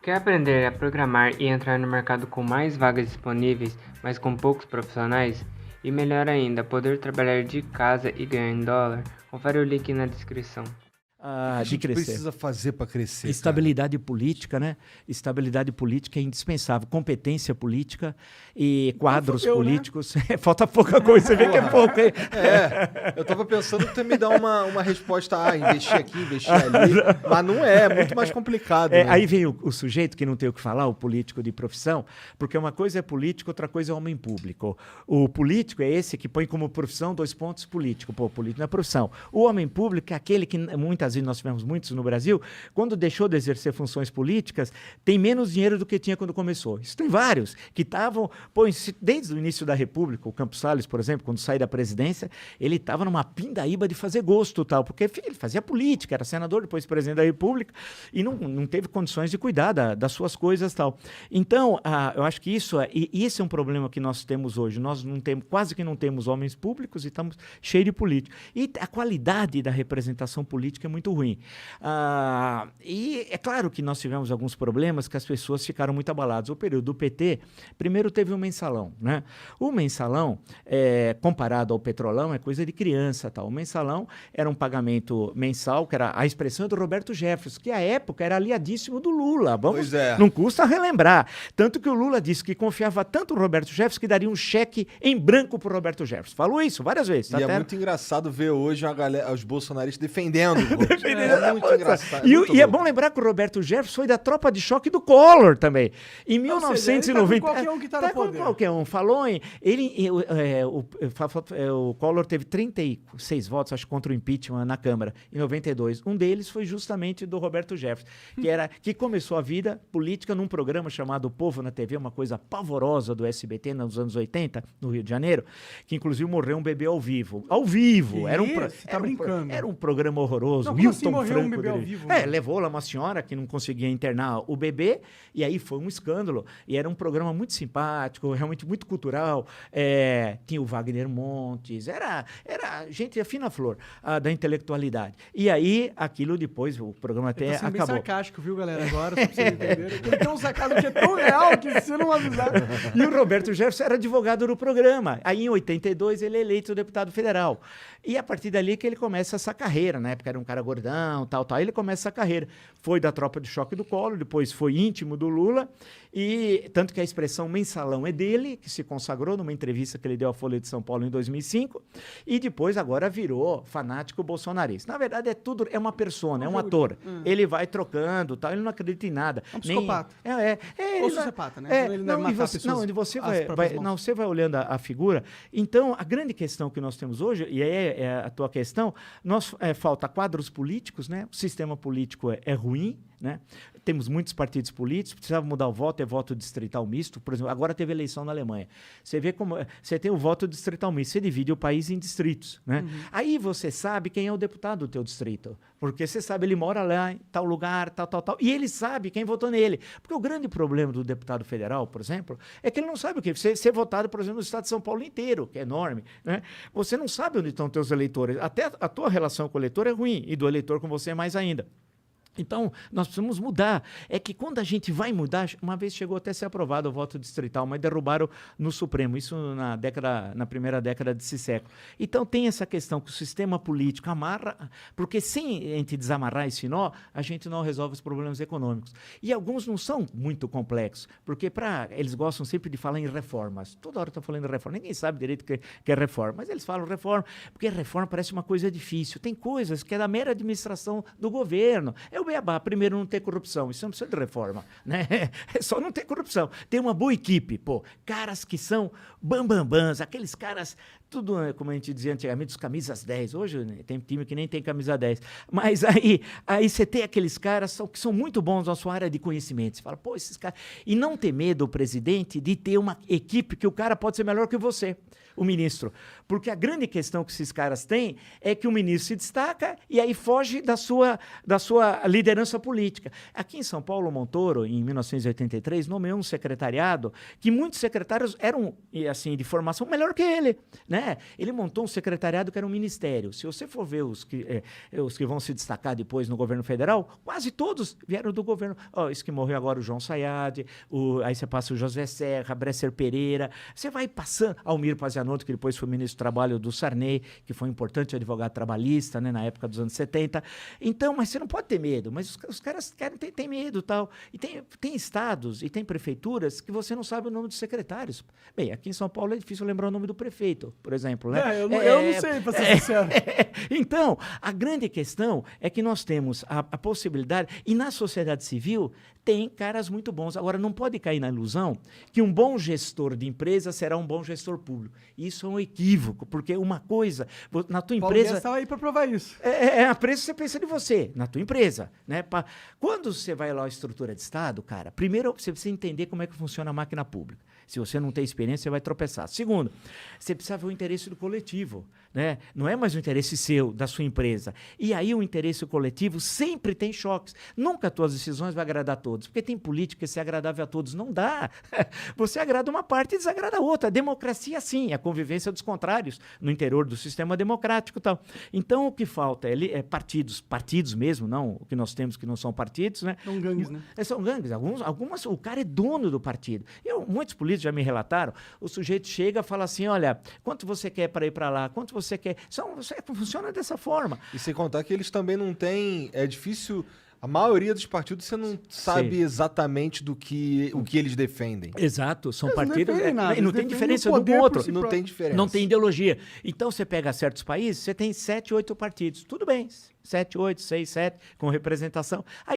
Quer aprender a programar e entrar no mercado com mais vagas disponíveis, mas com poucos profissionais? E melhor ainda, poder trabalhar de casa e ganhar em dólar? Confere o link na descrição. O que a de gente crescer. precisa fazer para crescer? Estabilidade política, né? Estabilidade política é indispensável. Competência política e quadros políticos. Né? Falta pouca coisa, você vê que é pouco, hein? Eu tava pensando que tu ia me dar uma resposta, investir aqui, investir ali, mas não é muito mais complicado. Né? Aí vem o sujeito que não tem o que falar, o político de profissão, porque uma coisa é político, outra coisa é homem público. O político é esse que põe como profissão 2 pontos político. Pô, político não é profissão. O homem público é aquele que muitas vezes nós tivemos muitos no Brasil, quando deixou de exercer funções políticas, tem menos dinheiro do que tinha quando começou. Isso tem vários que estavam, desde o início da República, o Campos Salles, por exemplo, quando saiu da presidência, ele estava numa pindaíba de fazer gosto, tal, porque ele fazia política, era senador, depois presidente da República, e não teve condições de cuidar das suas coisas, tal. Então, eu acho que isso é um problema que nós temos hoje. Nós não temos, quase que não temos homens públicos e estamos cheios de políticos. E a qualidade da representação política é muito ruim. E é claro que nós tivemos alguns problemas que as pessoas ficaram muito abaladas. O período do PT, primeiro teve o mensalão, né? O mensalão, comparado ao petrolão, é coisa de criança, tal. O mensalão era um pagamento mensal, que era a expressão do Roberto Jefferson, que à época era aliadíssimo do Lula. Não custa relembrar. Tanto que o Lula disse que confiava tanto no Roberto Jefferson que daria um cheque em branco para o Roberto Jefferson. Falou isso várias vezes. E é muito engraçado ver hoje os bolsonaristas defendendo. É muito engraçado. E é bom lembrar que o Roberto Jefferson foi da tropa de choque do Collor também. Em 1990. Qualquer um que tá no poder. Qualquer um. Falou em. O Collor teve 36 votos, acho, contra o impeachment na Câmara, em 92. Um deles foi justamente do Roberto Jefferson, que começou a vida política num programa chamado Povo na TV, uma coisa pavorosa do SBT nos anos 80, no Rio de Janeiro, que inclusive morreu um bebê ao vivo. Ao vivo! Era um programa horroroso. Um bebê ao vivo, levou lá uma senhora que não conseguia internar o bebê, e aí foi um escândalo. E era um programa muito simpático, realmente muito cultural. Tinha o Wagner Montes, era gente fina flor da intelectualidade. E aí, aquilo depois, o programa até acabou. Bem sarcástico, viu, galera? Agora, só pra vocês entenderem. Ele tem um sacado que é tão real que se não avisar... E o Roberto Jefferson era advogado do programa. Aí, em 82, ele é eleito deputado federal. E a partir dali que ele começa essa carreira, na época era um cara gordão, tal. Ele começa essa carreira. Foi da tropa de choque do Collor, depois foi íntimo do Lula, e tanto que a expressão mensalão é dele, que se consagrou numa entrevista que ele deu à Folha de São Paulo em 2005, e depois agora virou fanático bolsonarista. Na verdade, é uma persona, é um ator. Ele vai trocando, tal, ele não acredita em nada. É um psicopata. Ou sociopata, né? Ele deve matar pessoas. Você vai olhando a figura. Então, a grande questão que nós temos hoje, e é a tua questão, falta quadros políticos, né? O sistema político é ruim, né? Temos muitos partidos políticos, precisava mudar o voto, é voto distrital misto. Por exemplo, agora teve eleição na Alemanha. Você vê como você tem o voto distrital misto, você divide o país em distritos, né? Aí você sabe quem é o deputado do teu distrito, porque você sabe, ele mora lá em tal lugar, tal, e ele sabe quem votou nele. Porque o grande problema do deputado federal, por exemplo, é que ele não sabe o que ser votado, por exemplo, no estado de São Paulo inteiro, que é enorme, né? Você não sabe onde estão teus eleitores. Até a tua relação com o eleitor é ruim, e do eleitor com você é mais ainda. Então, nós precisamos mudar. É que quando a gente vai mudar, uma vez chegou até a ser aprovado o voto distrital, mas derrubaram no Supremo, isso na primeira década desse século. Então, tem essa questão que o sistema político amarra, porque sem a gente desamarrar esse nó, a gente não resolve os problemas econômicos. E alguns não são muito complexos, porque eles gostam sempre de falar em reformas. Toda hora estão falando em reforma. Ninguém sabe direito o que é reforma, mas eles falam reforma, porque reforma parece uma coisa difícil. Tem coisas que é da mera administração do governo. O beabá, primeiro, não ter corrupção. Isso não precisa de reforma, né? É só não ter corrupção. Ter uma boa equipe, caras que são bambambãs, aqueles caras, tudo, como a gente dizia antigamente, os camisas 10. Hoje tem time que nem tem camisa 10. Mas aí você tem aqueles caras que são muito bons na sua área de conhecimento. Você fala, esses caras... E não ter medo, o presidente, de ter uma equipe que o cara pode ser melhor que você, o ministro. Porque a grande questão que esses caras têm é que o ministro se destaca e aí foge da sua liderança política. Aqui em São Paulo, Montoro, em 1983, nomeou um secretariado que muitos secretários eram, assim, de formação melhor que ele, né? né? Ele montou um secretariado que era um ministério. Se você for ver os que vão se destacar depois no governo federal, quase todos vieram do governo. Esse que morreu agora, o João Sayad, aí você passa o José Serra, Bresser Pereira, você vai passando, Almir Pazianotto, que depois foi ministro do Trabalho do Sarney, que foi um importante advogado trabalhista, né, na época dos anos 70. Então, mas você não pode ter medo, mas os caras têm medo e tal. E tem estados e tem prefeituras que você não sabe o nome dos secretários. Bem, aqui em São Paulo é difícil lembrar o nome do prefeito, por exemplo, né? Eu não sei, pra ser sincero. Então, a grande questão é que nós temos a possibilidade, e na sociedade civil tem caras muito bons. Agora, não pode cair na ilusão que um bom gestor de empresa será um bom gestor público. Isso é um equívoco, porque uma coisa, na tua Paulo empresa... Guedes estava aí para provar isso. A preço você pensa de você, na tua empresa, né? Quando você vai lá à estrutura de Estado, cara, primeiro você precisa entender como é que funciona a máquina pública. Se você não tem experiência, você vai tropeçar. Segundo, você precisa ver o interesse do coletivo, né? Não é mais o interesse seu, da sua empresa. E aí o interesse coletivo sempre tem choques. Nunca as tuas decisões vão agradar a todos, porque tem política que ser agradável a todos. Não dá. Você agrada uma parte e desagrada a outra. A democracia, sim, a convivência dos contrários no interior do sistema democrático e tal. Então, o que falta é partidos mesmo, não o que nós temos que não são partidos, né? São gangues, né? São gangues. Algumas, o cara é dono do partido. Muitos políticos já me relataram, o sujeito chega e fala assim, olha, quanto você quer para ir para lá? Quanto você quer? Funciona dessa forma. E sem contar que eles também não têm... É difícil... A maioria dos partidos você não sabe exatamente o que eles defendem. Exato, são Eles não partidos... defendem nada, E não eles tem defendem diferença o de um poder com o por outro. si Não tem diferença. Não tem ideologia. Então, você pega certos países, você tem 7, 8 partidos. Tudo bem, 7, 8, 6, 7, com representação. Aí